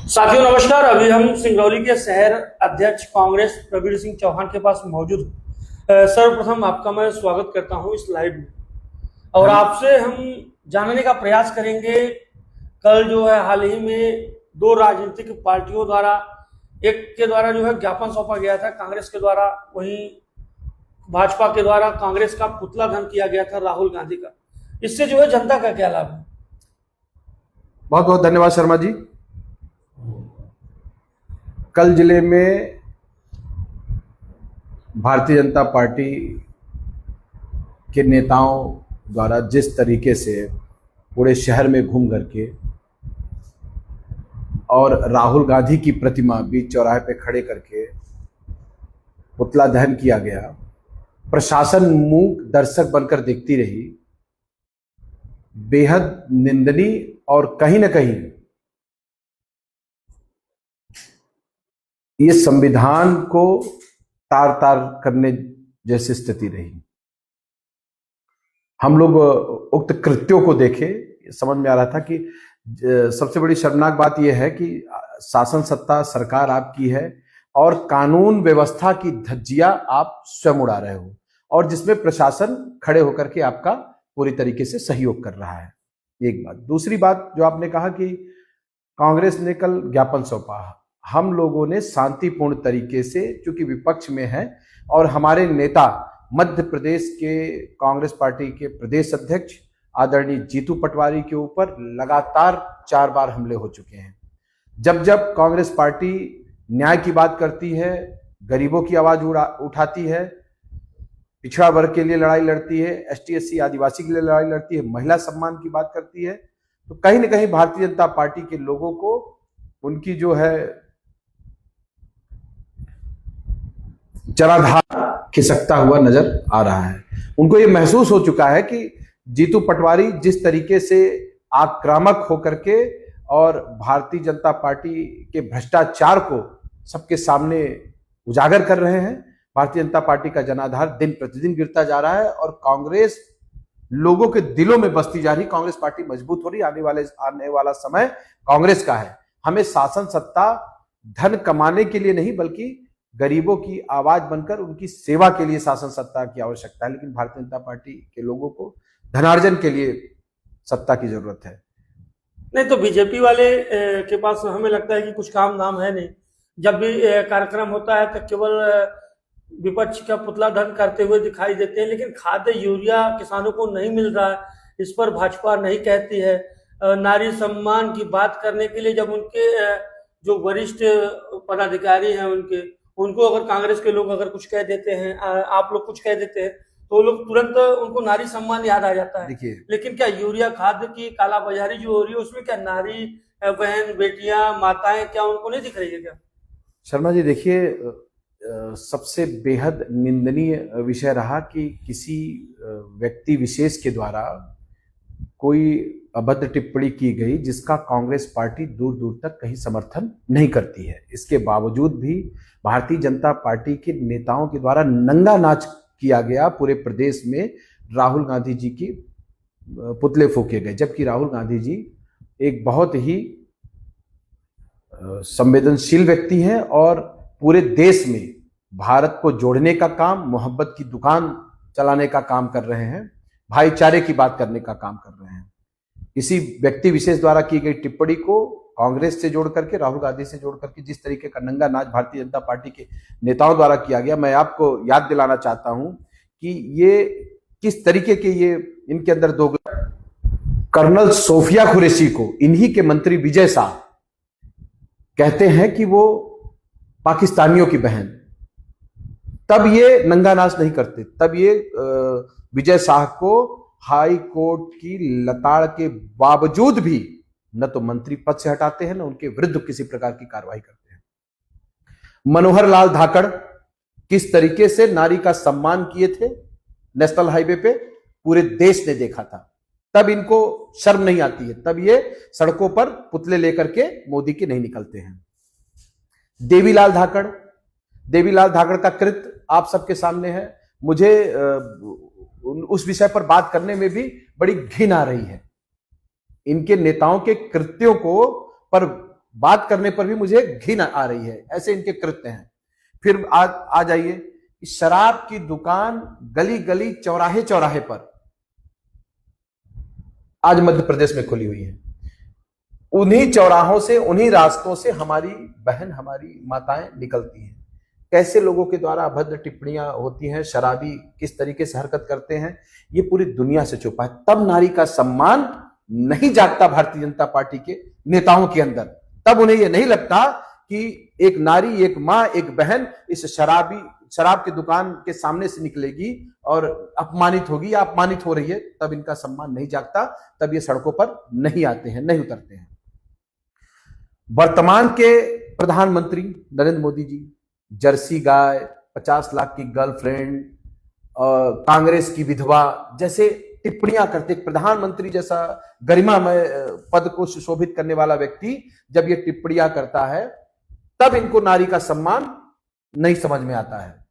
साथियों नमस्कार। अभी हम सिंगरौली के शहर अध्यक्ष कांग्रेस प्रवीण सिंह चौहान के पास मौजूद हैं। सर्वप्रथम आपका मैं स्वागत करता हूं इस लाइव में और आपसे हम जानने का प्रयास करेंगे। कल जो है हाल ही में दो राजनीतिक पार्टियों द्वारा एक के द्वारा जो है ज्ञापन सौंपा गया था कांग्रेस के द्वारा, वहीं भाजपा के द्वारा कांग्रेस का पुतला दहन किया गया था राहुल गांधी का। इससे जो है जनता का क्या लाभ है? बहुत बहुत धन्यवाद शर्मा जी। कल जिले में भारतीय जनता पार्टी के नेताओं द्वारा जिस तरीके से पूरे शहर में घूम करके और राहुल गांधी की प्रतिमा बीच चौराहे पे खड़े करके पुतला दहन किया गया, प्रशासन मूक दर्शक बनकर देखती रही। बेहद निंदनीय और कहीं ना कहीं ये संविधान को तार तार करने जैसी स्थिति रही। हम लोग उक्त कृत्यों को देखे, समझ में आ रहा था कि सबसे बड़ी शर्मनाक बात यह है कि शासन सत्ता सरकार आपकी है और कानून व्यवस्था की धज्जियां आप स्वयं उड़ा रहे हो, और जिसमें प्रशासन खड़े होकर के आपका पूरी तरीके से सहयोग कर रहा है। एक बात। दूसरी बात जो आपने कहा कि कांग्रेस ने कल ज्ञापन सौंपा, हम लोगों ने शांतिपूर्ण तरीके से, चूंकि विपक्ष में है और हमारे नेता मध्य प्रदेश के कांग्रेस पार्टी के प्रदेश अध्यक्ष आदरणीय जीतू पटवारी के ऊपर लगातार 4 बार हमले हो चुके हैं। जब जब कांग्रेस पार्टी न्याय की बात करती है, गरीबों की आवाज उठाती है, पिछड़ा वर्ग के लिए लड़ाई लड़ती है, एसटी एससी आदिवासी के लिए लड़ाई लड़ती है, महिला सम्मान की बात करती है, तो कहीं ना कहीं भारतीय जनता पार्टी के लोगों को उनकी जो है जनाधार खिसकता हुआ नजर आ रहा है। उनको ये महसूस हो चुका है कि जीतू पटवारी जिस तरीके से आक्रामक होकर के और भारतीय जनता पार्टी के भ्रष्टाचार को सबके सामने उजागर कर रहे हैं, भारतीय जनता पार्टी का जनाधार दिन प्रतिदिन गिरता जा रहा है और कांग्रेस लोगों के दिलों में बसती जा रही। कांग्रेस पार्टी मजबूत हो रही। आने वाला समय कांग्रेस का है। हमें शासन सत्ता धन कमाने के लिए नहीं, बल्कि गरीबों की आवाज बनकर उनकी सेवा के लिए शासन सत्ता की आवश्यकता है। लेकिन भारतीय जनता पार्टी के लोगों को धनार्जन के लिए सत्ता की जरूरत है। नहीं तो बीजेपी वाले के पास हमें लगता है कि कुछ काम धाम है नहीं। जब भी कार्यक्रम होता है तो केवल विपक्ष का पुतला दहन करते हुए दिखाई देते हैं, लेकिन खाद्य यूरिया किसानों को नहीं मिल रहा है, इस पर भाजपा नहीं कहती है। नारी सम्मान की बात करने के लिए जब उनके जो वरिष्ठ पदाधिकारी हैं उनको अगर कांग्रेस के लोग अगर कुछ कह देते हैं, आप लोग कुछ कह देते हैं, तो लोग तुरंत उनको नारी सम्मान याद आ जाता है। देखिए, लेकिन क्या यूरिया खाद्य की कालाबाजारी जो हो रही है उसमें क्या नारी बहन बेटियां माताएं क्या उनको नहीं दिख रही है क्या? शर्मा जी देखिए, सबसे बेहद निंदनीय विषय रहा कि किसी व्यक्ति विशेष के द्वारा कोई अभद्र टिप्पणी की गई जिसका कांग्रेस पार्टी दूर दूर तक कहीं समर्थन नहीं करती है। इसके बावजूद भी भारतीय जनता पार्टी के नेताओं के द्वारा नंगा नाच किया गया। पूरे प्रदेश में राहुल गांधी जी की पुतले फूके गए, जबकि राहुल गांधी जी एक बहुत ही संवेदनशील व्यक्ति हैं और पूरे देश में भारत को जोड़ने का काम, मोहब्बत की दुकान चलाने का काम कर रहे हैं, भाईचारे की बात करने का काम कर रहे हैं। किसी व्यक्ति विशेष द्वारा की गई टिप्पणी को कांग्रेस से जोड़ करके, राहुल गांधी से जोड़ करके जिस तरीके का नंगा नाच भारतीय जनता पार्टी के नेताओं द्वारा किया गया, मैं आपको याद दिलाना चाहता हूं कि ये किस तरीके के ये इनके अंदर दो कर्नल सोफिया कुरैशी को इन्हीं के मंत्री विजय शाह कहते हैं कि वो पाकिस्तानियों की बहन, तब ये नंगा नाच नहीं करते। तब ये विजय शाह को हाई कोर्ट की लताड़ के बावजूद भी न तो मंत्री पद से हटाते हैं, न उनके विरुद्ध किसी प्रकार की कार्रवाई करते हैं। मनोहर लाल धाकड़ किस तरीके से नारी का सम्मान किए थे नेशनल हाईवे पे, पूरे देश ने देखा था। तब इनको शर्म नहीं आती है, तब ये सड़कों पर पुतले लेकर के मोदी के नहीं निकलते हैं। देवीलाल धाकड़ का कृत्य आप सबके सामने है। मुझे उस विषय पर बात करने में भी बड़ी घिन आ रही है। इनके नेताओं के कृत्यों को पर बात करने पर भी मुझे घिन आ रही है, ऐसे इनके कृत्य हैं। फिर आ जाइए, शराब की दुकान गली गली चौराहे चौराहे पर आज मध्य प्रदेश में खुली हुई है। उन्हीं चौराहों से, उन्हीं रास्तों से हमारी बहन, हमारी माताएं निकलती हैं। कैसे लोगों के द्वारा अभद्र टिप्पणियां होती हैं, शराबी किस तरीके से हरकत करते हैं, ये पूरी दुनिया से छुपा है। तब नारी का सम्मान नहीं जागता भारतीय जनता पार्टी के नेताओं के अंदर। तब उन्हें यह नहीं लगता कि एक नारी, एक मां, एक बहन इस शराब की दुकान के सामने से निकलेगी और अपमानित होगी या अपमानित हो रही है, तब इनका सम्मान नहीं जागता, तब ये सड़कों पर नहीं आते हैं, नहीं उतरते हैं। वर्तमान के प्रधानमंत्री नरेंद्र मोदी जी जर्सी गाय, 50 लाख की गर्लफ्रेंड, कांग्रेस की विधवा जैसे टिप्पणियां करते, प्रधानमंत्री जैसा गरिमामय पद को सुशोभित करने वाला व्यक्ति जब ये टिप्पणियां करता है, तब इनको नारी का सम्मान नहीं समझ में आता है।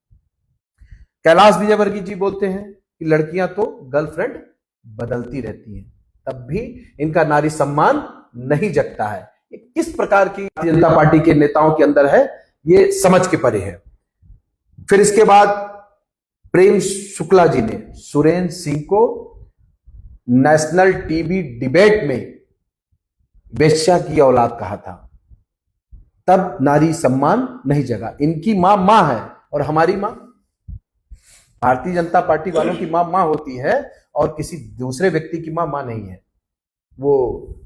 कैलाश विजयवर्गीय जी बोलते हैं कि लड़कियां तो गर्लफ्रेंड बदलती रहती हैं, तब भी इनका नारी सम्मान नहीं जगता है। किस प्रकार की भारतीय जनता पार्टी के नेताओं के अंदर है, ये समझ के परे है। फिर इसके बाद प्रेम शुक्ला जी ने सुरेंद्र सिंह को नेशनल टीवी डिबेट में वेश्या की औलाद कहा था, तब नारी सम्मान नहीं जगा। इनकी मां है और हमारी मां, भारतीय जनता पार्टी वालों की मां होती है और किसी दूसरे व्यक्ति की मां नहीं है। वो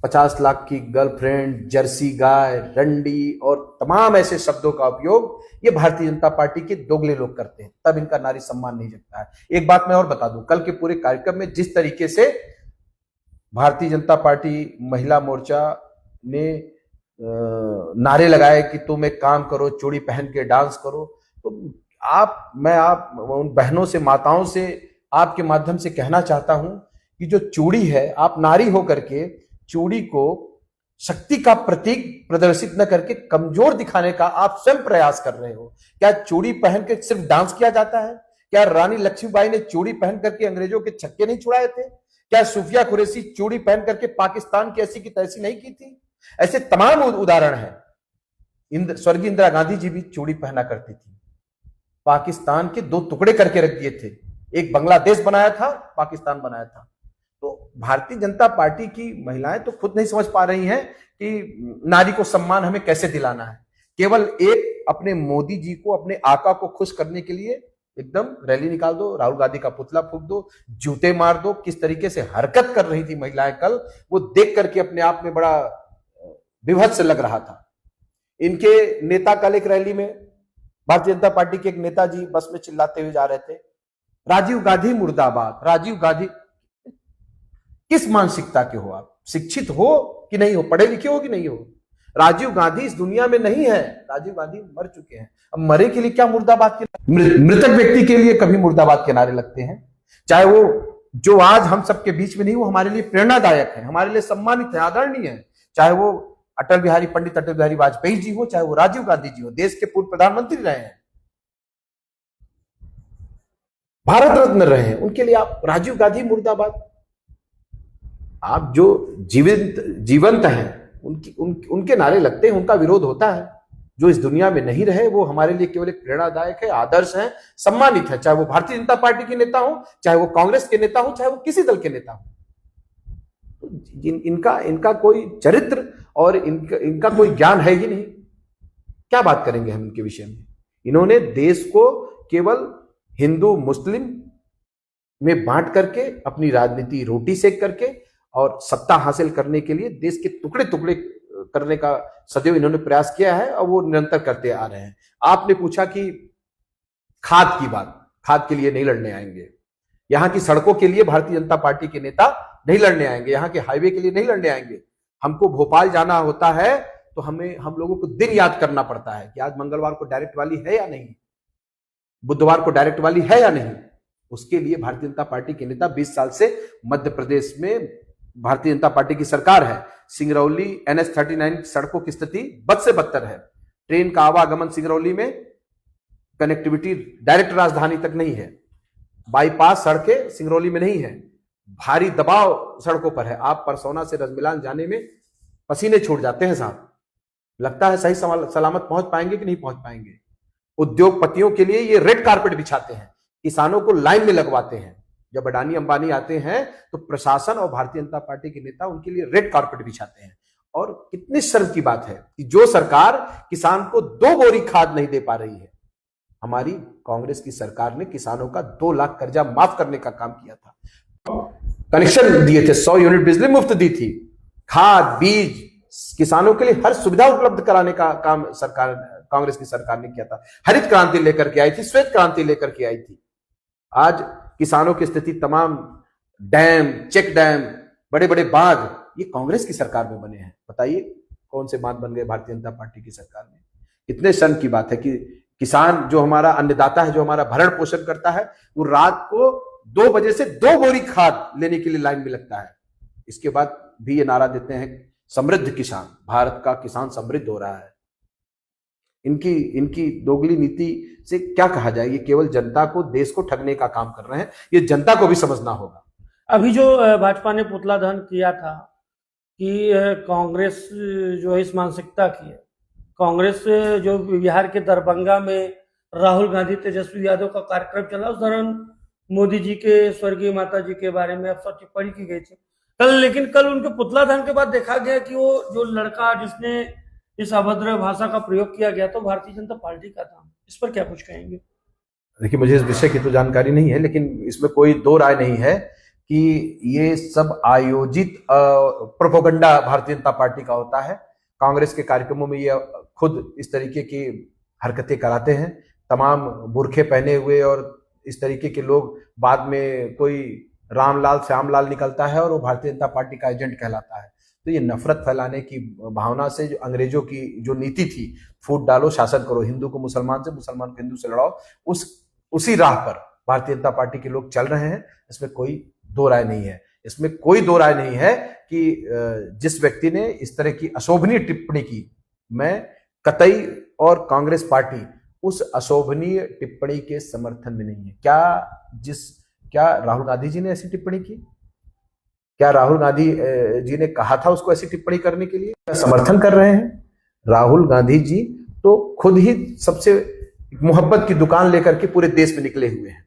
50 लाख की गर्लफ्रेंड, जर्सी गाय, रंडी और तमाम ऐसे शब्दों का उपयोग ये भारतीय जनता पार्टी के दोगले लोग करते हैं, तब इनका नारी सम्मान नहीं जगता है। एक बात मैं और बता दूं, कल के पूरे कार्यक्रम में जिस तरीके से भारतीय जनता पार्टी महिला मोर्चा ने नारे लगाए कि तुम एक काम करो, चूड़ी पहन के डांस करो, तो आप उन बहनों से, माताओं से आपके माध्यम से कहना चाहता हूं कि जो चूड़ी है, आप नारी होकर के चूड़ी को शक्ति का प्रतीक प्रदर्शित न करके कमजोर दिखाने का आप स्वयं प्रयास कर रहे हो। क्या चूड़ी पहन के सिर्फ डांस किया जाता है? क्या रानी लक्ष्मीबाई ने चूड़ी पहन करके अंग्रेजों के छक्के नहीं छुड़ाए थे? क्या सूफिया कुरैशी चूड़ी पहन करके पाकिस्तान की ऐसी की तैसी नहीं की थी? ऐसे तमाम उदाहरण हैं। स्वर्गीय इंदिरा गांधी जी भी चूड़ी पहना करती थी, पाकिस्तान के 2 टुकड़े करके रख दिए थे, एक बांग्लादेश बनाया था, पाकिस्तान बनाया था। तो भारतीय जनता पार्टी की महिलाएं तो खुद नहीं समझ पा रही हैं कि नारी को सम्मान हमें कैसे दिलाना है। केवल एक अपने मोदी जी को, अपने आका को खुश करने के लिए एकदम रैली निकाल दो, राहुल गांधी का पुतला फूंक दो, जूते मार दो। किस तरीके से हरकत कर रही थी महिलाएं कल, वो देख करके अपने आप में बड़ा विभत्स लग रहा था। इनके नेता कल एक रैली में, भारतीय जनता पार्टी के एक नेताजी बस में चिल्लाते हुए जा रहे थे, राजीव गांधी मुर्दाबाद। राजीव गांधी, किस मानसिकता के हो आप? शिक्षित हो कि नहीं हो? पढ़े लिखे हो कि नहीं हो? राजीव गांधी इस दुनिया में नहीं है, राजीव गांधी मर चुके हैं। अब मरे के लिए क्या मुर्दाबाद के, मृतक व्यक्ति के लिए कभी मुर्दाबाद के नारे लगते हैं? चाहे वो जो आज हम सबके बीच में नहीं, वो हमारे लिए प्रेरणादायक है, हमारे लिए सम्मानित है, आदरणीय है। चाहे वो पंडित अटल बिहारी वाजपेयी जी हो, चाहे वो राजीव गांधी जी हो, देश के पूर्व प्रधानमंत्री रहे हैं, भारत रत्न रहे हैं, उनके लिए आप राजीव गांधी मुर्दाबाद। आप जो जीवंत हैं उनके नारे लगते हैं, उनका विरोध होता है। जो इस दुनिया में नहीं रहे वो हमारे लिए केवल एक प्रेरणादायक है, आदर्श है, सम्मानित है, चाहे वो भारतीय जनता पार्टी के नेता हो, चाहे वो कांग्रेस के नेता हो, चाहे वो किसी दल के नेता हो। इनका कोई चरित्र और इनका कोई ज्ञान है ही नहीं। क्या बात करेंगे हम इनके विषय में? इन्होंने देश को केवल हिंदू मुस्लिम में बांट करके, अपनी राजनीति रोटी सेक करके और सत्ता हासिल करने के लिए देश के टुकड़े टुकड़े करने का सदैव इन्होंने प्रयास किया है और वो निरंतर करते आ रहे हैं। आपने पूछा कि खाद की बात, खाद के लिए नहीं लड़ने आएंगे, यहां की सड़कों के लिए भारतीय जनता पार्टी के नेता नहीं लड़ने आएंगे, यहां के हाईवे के लिए नहीं लड़ने आएंगे। हमको भोपाल जाना होता है तो हम लोगों को दिन याद करना पड़ता है कि आज मंगलवार को डायरेक्ट वाली है या नहीं, बुधवार को डायरेक्ट वाली है या नहीं। उसके लिए भारतीय जनता पार्टी के नेता 20 साल से मध्य प्रदेश में भारतीय जनता पार्टी की सरकार है। सिंगरौली NH-39 सड़कों की स्थिति बद से बदतर है। ट्रेन का आवागमन सिंगरौली में, कनेक्टिविटी डायरेक्ट राजधानी तक नहीं है, बाईपास सड़कें सिंगरौली में नहीं है, भारी दबाव सड़कों पर है। आप परसौना से रजमिलान जाने में पसीने छूट जाते हैं साहब। लगता है सही सलामत पहुंच पाएंगे कि नहीं पहुंच पाएंगे। उद्योगपतियों के लिए ये रेड कारपेट बिछाते हैं, किसानों को लाइन में लगवाते हैं। जब अडानी अंबानी आते हैं तो प्रशासन और भारतीय जनता पार्टी के नेता उनके लिए रेड कारपेट बिछाते हैं। और कितनी शर्म की बात है कि जो सरकार किसान को 2 बोरी खाद नहीं दे पा रही है, हमारी कांग्रेस की सरकार ने किसानों का 2 लाख कर्जा माफ करने का काम किया था, कनेक्शन दिए थे, 100 यूनिट बिजली मुफ्त दी थी, खाद बीज किसानों के लिए हर सुविधा उपलब्ध कराने का काम सरकार कांग्रेस की सरकार ने किया था। हरित क्रांति लेकर के आई थी, श्वेत क्रांति लेकर के आई थी। आज किसानों की स्थिति, तमाम डैम, चेक डैम, बड़े बड़े बांध ये कांग्रेस की सरकार में बने हैं। बताइए कौन से बांध बन गए भारतीय जनता पार्टी की सरकार में। इतने शर्म की बात है कि किसान जो हमारा अन्नदाता है, जो हमारा भरण पोषण करता है, वो रात को 2 बजे से 2 बोरी खाद लेने के लिए लाइन में लगता है। इसके बाद भी ये नारा देते हैं समृद्ध किसान, भारत का किसान समृद्ध हो रहा है। इनकी दोगली नीति से क्या कहा जाए, ये केवल जनता को, देश को ठगने का काम कर रहे हैं। ये जनता को भी समझना होगा। अभी जो भाजपा ने पुतला दहन किया था कि कांग्रेस जो है इस मानसिकता की है। कांग्रेस जो बिहार के दरभंगा में राहुल गांधी तेजस्वी यादव का कार्यक्रम चला, उस दौरान मोदी जी के, स्वर्गीय माता जी के बारे में अफसर टिप्पणी की गई थी लेकिन कल उनके पुतला दहन के बाद देखा गया कि वो जो लड़का जिसने इस अभद्र भाषा का प्रयोग किया गया तो भारतीय जनता पार्टी का था। इस पर क्या कुछ कहेंगे? देखिए, मुझे इस विषय की तो जानकारी नहीं है, लेकिन इसमें कोई 2 राय नहीं है कि ये सब आयोजित प्रोपेगेंडा भारतीय जनता पार्टी का होता है। कांग्रेस के कार्यक्रमों में ये खुद इस तरीके की हरकतें कराते हैं। तमाम बुरखे पहने हुए और इस तरीके के लोग, बाद में कोई रामलाल श्यामलाल निकलता है और वो भारतीय जनता पार्टी का एजेंट कहलाता है। तो ये नफरत फैलाने की भावना से, जो अंग्रेजों की जो नीति थी, फूट डालो शासन करो, हिंदू को मुसलमान से, मुसलमान को हिंदू से लड़ाओ, उसी राह पर भारतीय जनता पार्टी के लोग चल रहे हैं। इसमें कोई 2 राय नहीं है। इसमें कोई 2 राय नहीं है कि जिस व्यक्ति ने इस तरह की अशोभनीय टिप्पणी की, मैं कतई और कांग्रेस पार्टी उस अशोभनीय टिप्पणी के समर्थन में नहीं है। क्या राहुल गांधी जी ने ऐसी टिप्पणी की? क्या राहुल गांधी जी ने कहा था उसको ऐसी टिप्पणी करने के लिए? क्या समर्थन कर रहे हैं? राहुल गांधी जी तो खुद ही सबसे मोहब्बत की दुकान लेकर के पूरे देश में निकले हुए हैं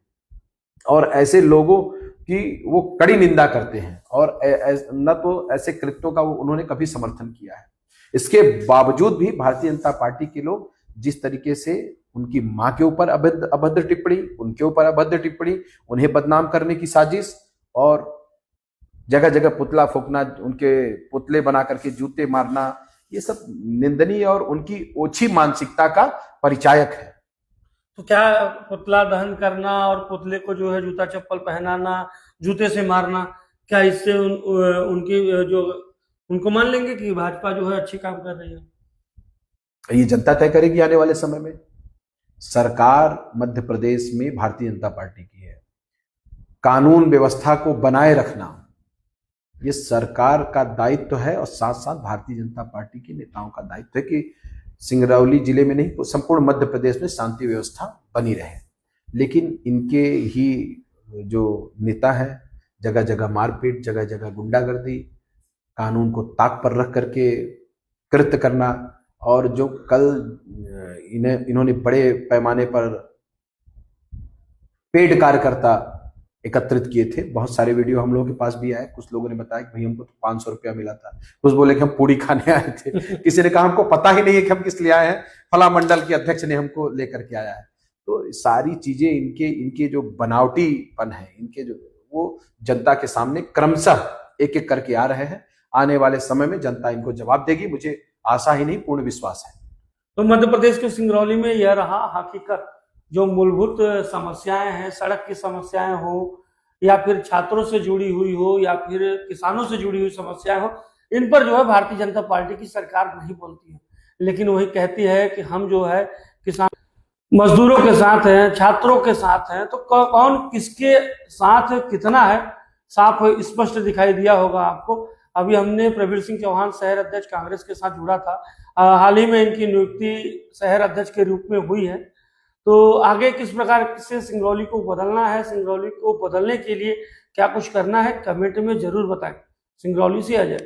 और ऐसे लोगों की वो कड़ी निंदा करते हैं और न तो ऐसे कृत्यों का उन्होंने कभी समर्थन किया है। इसके बावजूद भी भारतीय जनता पार्टी के लोग जिस तरीके से उनकी मां के ऊपर अभद्र टिप्पणी, उनके ऊपर अभद्र टिप्पणी, उन्हें बदनाम करने की साजिश और जगह जगह पुतला फूकना, उनके पुतले बना करके जूते मारना, ये सब निंदनीय और उनकी ओछी मानसिकता का परिचायक है। तो क्या पुतला दहन करना और पुतले को जो है जूता चप्पल पहनाना, जूते से मारना, क्या इससे उनको मान लेंगे कि भाजपा जो है अच्छी काम कर रही है? ये जनता तय करेगी आने वाले समय में। सरकार मध्य प्रदेश में भारतीय जनता पार्टी की है। कानून व्यवस्था को बनाए रखना ये सरकार का दायित्व है और साथ साथ भारतीय जनता पार्टी के नेताओं का दायित्व है कि सिंगरौली जिले में नहीं, संपूर्ण मध्य प्रदेश में शांति व्यवस्था बनी रहे। लेकिन इनके ही जो नेता हैं, जगह जगह मारपीट, जगह जगह गुंडागर्दी, कानून को ताक पर रख करके कृत्य करना, और जो कल इन्होंने बड़े पैमाने पर पेड कार्यकर्ता एकत्रित किए थे। बहुत सारे वीडियो हम लोगों के पास भी आए। कुछ लोगों ने बताया कि भाई हमको तो 500 रुपया मिला था, कुछ बोले कि हम पूड़ी खाने आए थे, किसी ने कहा हमको पता ही नहीं है कि हम किस लिए आए हैं, फला मंडल के अध्यक्ष ने हमको लेकर के आया है। तो सारी चीजें इनके जो बनावटीपन है, इनके जो वो जनता के सामने क्रमशः एक एक करके आ रहे हैं। आने वाले समय में जनता इनको जवाब देगी, मुझे आशा ही नहीं पूर्ण विश्वास है। तो मध्य प्रदेश के सिंगरौली में यह रहा हकीकत। जो मूलभूत समस्याएं हैं, सड़क की समस्याएं हो या फिर छात्रों से जुड़ी हुई हो या फिर किसानों से जुड़ी हुई समस्याएं हो, इन पर जो है भारतीय जनता पार्टी की सरकार नहीं बोलती है, लेकिन वही कहती है कि हम जो है किसान मजदूरों के साथ हैं, छात्रों के साथ हैं। तो कौन किसके साथ कितना है, साफ स्पष्ट दिखाई दिया होगा आपको। अभी हमने प्रवीर सिंह चौहान शहर अध्यक्ष कांग्रेस के साथ जुड़ा था। हाल ही में इनकी नियुक्ति शहर अध्यक्ष के रूप में हुई है। तो आगे किस प्रकार से सिंगरौली को बदलना है, सिंगरौली को बदलने के लिए क्या कुछ करना है, कमेंट में जरूर बताएं। सिंगरौली से अजय।